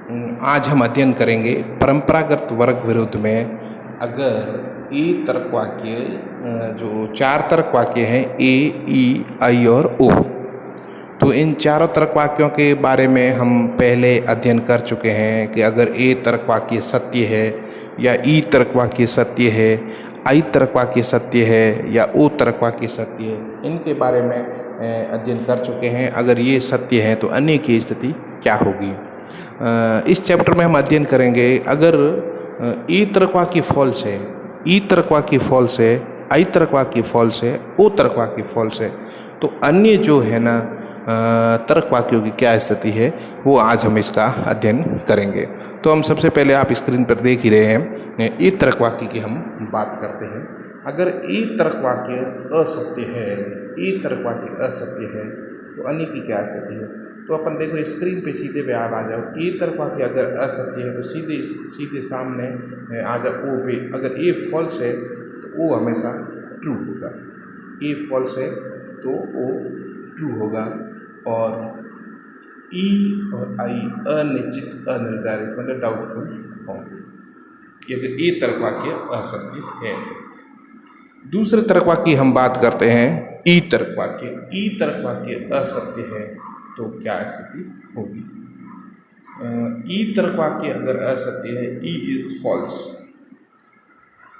आज हम अध्ययन करेंगे परंपरागत वर्ग विरुद्ध में अगर ए तर्क वाक्य जो 4 तर्क वाक्य हैं ए, ई, आई और ओ। तो इन चारों तर्क वाक्यों के बारे में हम पहले अध्ययन कर चुके हैं कि अगर ए तर्क वाक्य सत्य है या ई तर्क वाक्य सत्य है, आई तर्क वाक्य सत्य है या ओ तर्क वाक्य सत्य है, इनके बारे में अध्ययन कर चुके हैं। अगर ये सत्य है तो अन्य की स्थिति क्या होगी। इस चैप्टर में हम अध्ययन करेंगे अगर ई तर्क वाक्य फॉल्स है, ई तर्क वाक्य फॉल्स है, आई तर्क वाक्य फॉल्स है, ओ तर्क वाक्य फॉल्स है, तो अन्य जो है ना तर्क वाक्यों की क्या स्थिति है वो आज हम इसका अध्ययन करेंगे। तो हम सबसे पहले आप स्क्रीन पर देख ही रहे हैं ई तर्क वाक्य की हम बात करते हैं। अगर ई तर्क वाक्य असत्य है, ई तर्क वाक्य असत्य है तो अन्य की क्या स्थिति है। तो अपन देखो स्क्रीन पे सीधे पे आप आ जाओ। ए तर्क वाक्य अगर असत्य है तो सीधे सीधे सामने आ जाओ ओ पे। अगर ए फॉल्स है तो ओ हमेशा ट्रू होगा। ए फॉल्स है तो ओ ट्रू होगा। और ई और आई अनिश्चित, अनिर्धारित मतलब डाउटफुल होंगे अगर ए तर्क वाक्य असत्य है। दूसरे तर्क वाक्य हम बात करते हैं ई तर्क वाक्य। ई तर्क वाक्य असत्य है तो क्या स्थिति होगी। ई तर्क वाक्य अगर असत्य है, ई इज फॉल्स,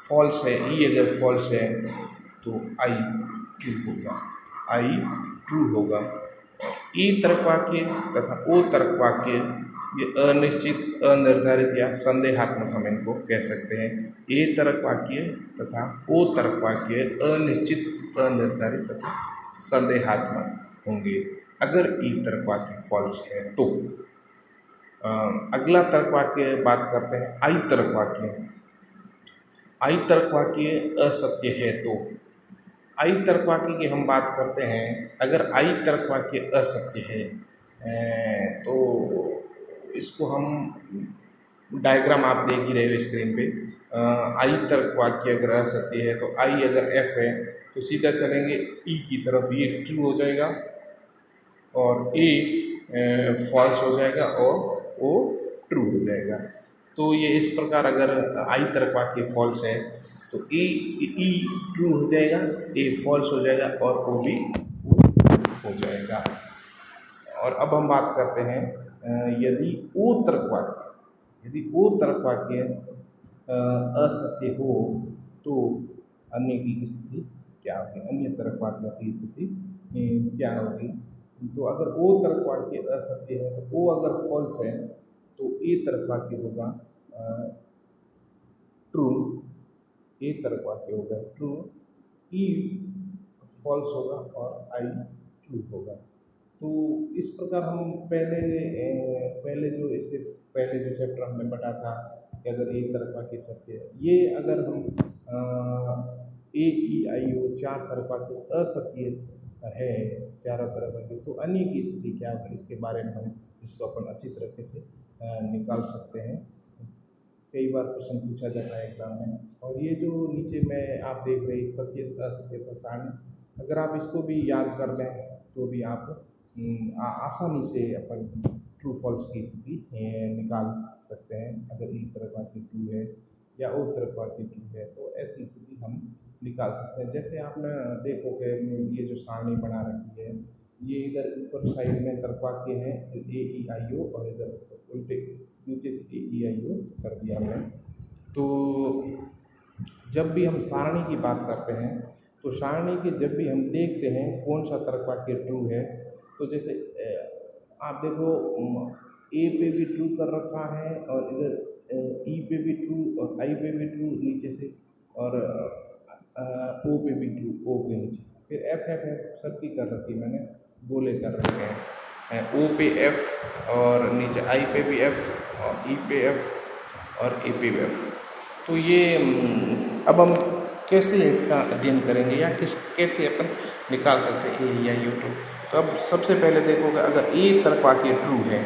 फॉल्स है, ई अगर फॉल्स है तो आई ट्रू होगा, आई ट्रू होगा। ई तर्क वाक्य तथा ओ तर्क वाक्य ये अनिश्चित, अनिर्धारित या संदेहात्मक हम इनको कह सकते हैं। ए तर्क वाक्य तथा ओ तर्क वाक्य अनिश्चित, अनिर्धारित तथा संदेहात्मक होंगे अगर ई तर्क वाक्य फॉल्स है तो। अगला तर्क वाक्य बात करते हैं आई तर्क वाक्य। आई तर्क वाक्य असत्य है तो। आई तर्क वाक्य की हम बात करते हैं। अगर आई तर्क वाक्य असत्य है तो इसको हम डायग्राम आप देख ही रहे हो स्क्रीन पे। आई तर्क वाक्य अगर असत्य है तो आई अगर एफ है तो सीधा चलेंगे ई की तरफ, ये ट्रू हो जाएगा और ए फॉल्स हो जाएगा और ओ ट्रू हो जाएगा। तो ये इस प्रकार अगर आई तर्क वाक्य फॉल्स है तो ई ट्रू हो जाएगा, ए फॉल्स हो जाएगा और ओ भी हो जाएगा। और अब हम बात करते हैं यदि ओ तर्क वाक्य, यदि ओ तर्क वाक्य असत्य हो तो अन्य की स्थिति क्या होगी, अन्य तर्क वाक्यों की स्थिति क्या होगी। तो अगर ओ तर्क वाक्य असत्य है तो ओ अगर फॉल्स है तो ए तर्क वाक्य होगा ट्रू, ए तर्क वाक्य होगा ट्रू, ई फॉल्स होगा और आई ट्रू होगा। तो इस प्रकार हम पहले जो इससे पहले जो चैप्टर हमने पढ़ा था कि अगर एक तर्क वाक्य सत्य है, ये अगर हम ए, ई, आई, ओ 4 तर्क वाक्य असत्य है, चारों तर्क वाक्य, तो अन्य की स्थिति क्या होगी इसके बारे में हम इसको अपन अच्छी तरीके से निकाल सकते हैं। कई बार प्रश्न पूछा जाता है एग्जाम में। और ये जो नीचे में आप देख रहे हैं सत्य असत्य का सारणी, अगर आप इसको भी याद कर लें तो भी आप आसानी से अपन ट्रू फॉल्स की स्थिति निकाल सकते हैं। अगर ई तर्क वाक्य ट्रू है या ओ तर्क वाक्य ट्रू है तो ऐसी स्थिति हम निकाल सकते हैं। जैसे आपने देखोगे ये जो सारणी बना रखी है, ये इधर ऊपर साइड में तर्क वाक्य है ए, ई, आई, ओ और इधर उल्टे नीचे से ए, ई, आई, ओ कर दिया हमने। तो जब भी हम सारणी की बात करते हैं तो सारणी के जब भी हम देखते हैं कौन सा तर्क वाक्य ट्रू है, तो जैसे आप देखो ए पे भी ट्रू कर रखा है और इधर ई पे भी ट्रू और आई पे भी ट्रू नीचे से और ओ पे भी ट्रू, ओ के नीचे फिर एफ सबकी कर रखी मैंने, गोले कर रखे हैं। ओ पे एफ और नीचे आई पे भी एफ और ई पे एफ और ए पे भी एफ। तो ये अब हम कैसे इसका अध्ययन करेंगे या कैसे अपन निकाल सकते हैं ए, या यू ट्रू। तो अब सबसे पहले देखोगे अगर ए तर्क वाक्य ट्रू है,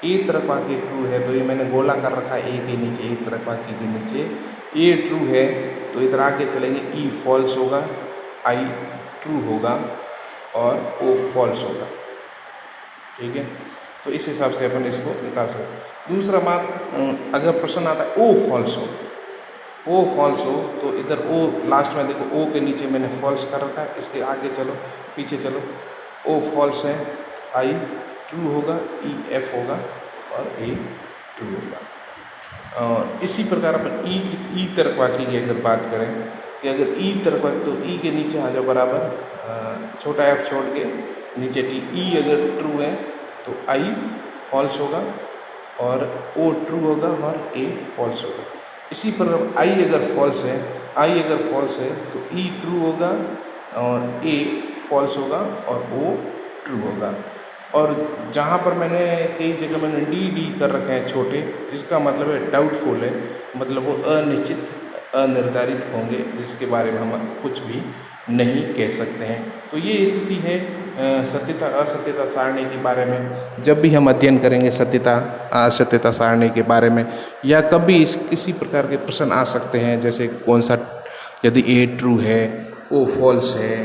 ए तर्क वाक्य ट्रू है तो ये मैंने गोला कर रखा है ए के नीचे, ए तर्क वाक्य के नीचे ए ट्रू है तो इधर आगे चलेंगे ई फॉल्स होगा, आई ट्रू होगा और ओ फॉल्स होगा। ठीक है, तो इस हिसाब से अपन इसको निकाल सकते हैं। दूसरा बात, अगर प्रश्न आता है ओ फॉल्स हो तो इधर ओ लास्ट में देखो, ओ के नीचे मैंने फॉल्स कर रखा है, इसके आगे चलो, पीछे चलो, ओ फॉल्स है, आई ट्रू होगा, ई एफ होगा और ए ट्रू होगा। और इसी प्रकार अपन ई तर्क वाक्य की अगर बात करें कि अगर ई तर्क वाक्य, तो ई के नीचे आ जाओ बराबर, छोटा एफ छोड़ के नीचे टी। ई अगर ट्रू है तो आई फॉल्स होगा और ओ ट्रू होगा और ए फॉल्स होगा। इसी प्रकार आई अगर फॉल्स है तो ई ट्रू होगा और ए फॉल्स होगा और ओ ट्रू होगा। और जहाँ पर मैंने कई जगह मैंने डी कर रखे हैं छोटे, इसका मतलब है डाउटफुल है, मतलब वो अनिश्चित अनिर्धारित होंगे, जिसके बारे में हम कुछ भी नहीं कह सकते हैं। तो ये स्थिति है सत्यता असत्यता सारणी के बारे में। जब भी हम अध्ययन करेंगे सत्यता असत्यता सारणी के बारे में, या कभी किसी प्रकार के प्रश्न आ सकते हैं, जैसे कौन सा, यदि ए ट्रू है, ओ फॉल्स है,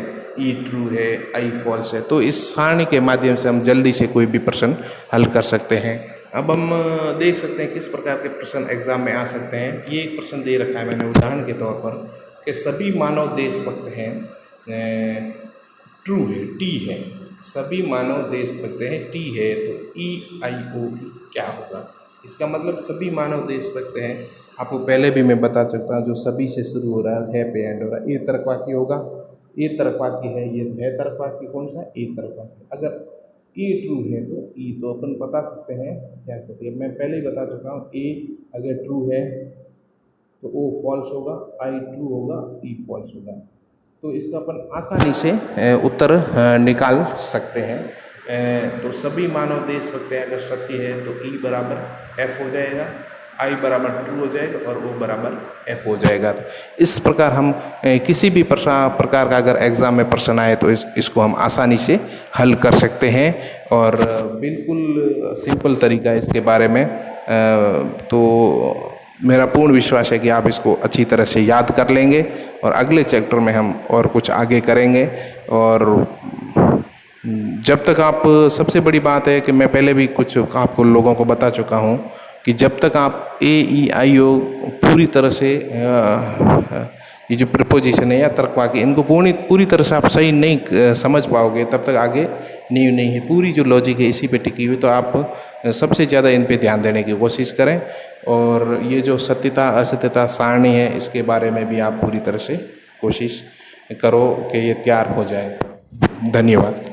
ई ट्रू है, आई फॉल्स है, तो इस सारणी के माध्यम से हम जल्दी से कोई भी प्रश्न हल कर सकते हैं। अब हम देख सकते हैं किस प्रकार के प्रश्न एग्जाम में आ सकते हैं। ये एक प्रश्न दे रखा है मैंने उदाहरण के तौर पर कि सभी मानव देशभक्त हैं, ट्रू है, टी है, सभी मानव देशभक्त हैं, टी है, तो ई आई ओ क्या होगा? इसका मतलब सभी मानव देशभक्त हैं। आपको पहले भी मैं बता चुका हूँ, जो सभी से शुरू हो रहा है पे एंड हो रहा है, ए तर्क वाक्य होगा। ए तर्क वाक्य है, ये है तर्क वाक्य कौन सा? ए तर्क वाक्य। अगर ए ट्रू है तो ई, तो अपन बता सकते हैं क्या सकते हैं, मैं पहले ही बता चुका हूँ। ए अगर ट्रू है तो ओ फॉल्स होगा, आई ट्रू होगा, ई फॉल्स होगा। तो इसका अपन आसानी से उत्तर निकाल सकते हैं। तो सभी मानव देशभक्त है, अगर सत्य है तो ई बराबर एफ हो जाएगा, आई बराबर ट्रू हो जाएगा और ओ बराबर एफ हो जाएगा। तो इस प्रकार हम किसी भी प्रकार का अगर एग्ज़ाम में प्रश्न आए तो इसको हम आसानी से हल कर सकते हैं, और बिल्कुल सिंपल तरीका है इसके बारे में। तो मेरा पूर्ण विश्वास है कि आप इसको अच्छी तरह से याद कर लेंगे, और अगले चैप्टर में हम और कुछ आगे करेंगे। और जब तक आप, सबसे बड़ी बात है कि मैं पहले भी कुछ आपको लोगों को बता चुका हूँ कि जब तक आप ए ई आई ओ पूरी तरह से ये जो प्रीपोजिशन है या तर्क वाक्य, इनको पूरी तरह से आप सही नहीं समझ पाओगे, तब तक आगे नींव नहीं है। पूरी जो लॉजिक है इसी पे टिकी हुई, तो आप सबसे ज़्यादा इन पे ध्यान देने की कोशिश करें। और ये जो सत्यता असत्यता सारणी है, इसके बारे में भी आप पूरी तरह से कोशिश करो कि ये तैयार हो जाए। धन्यवाद।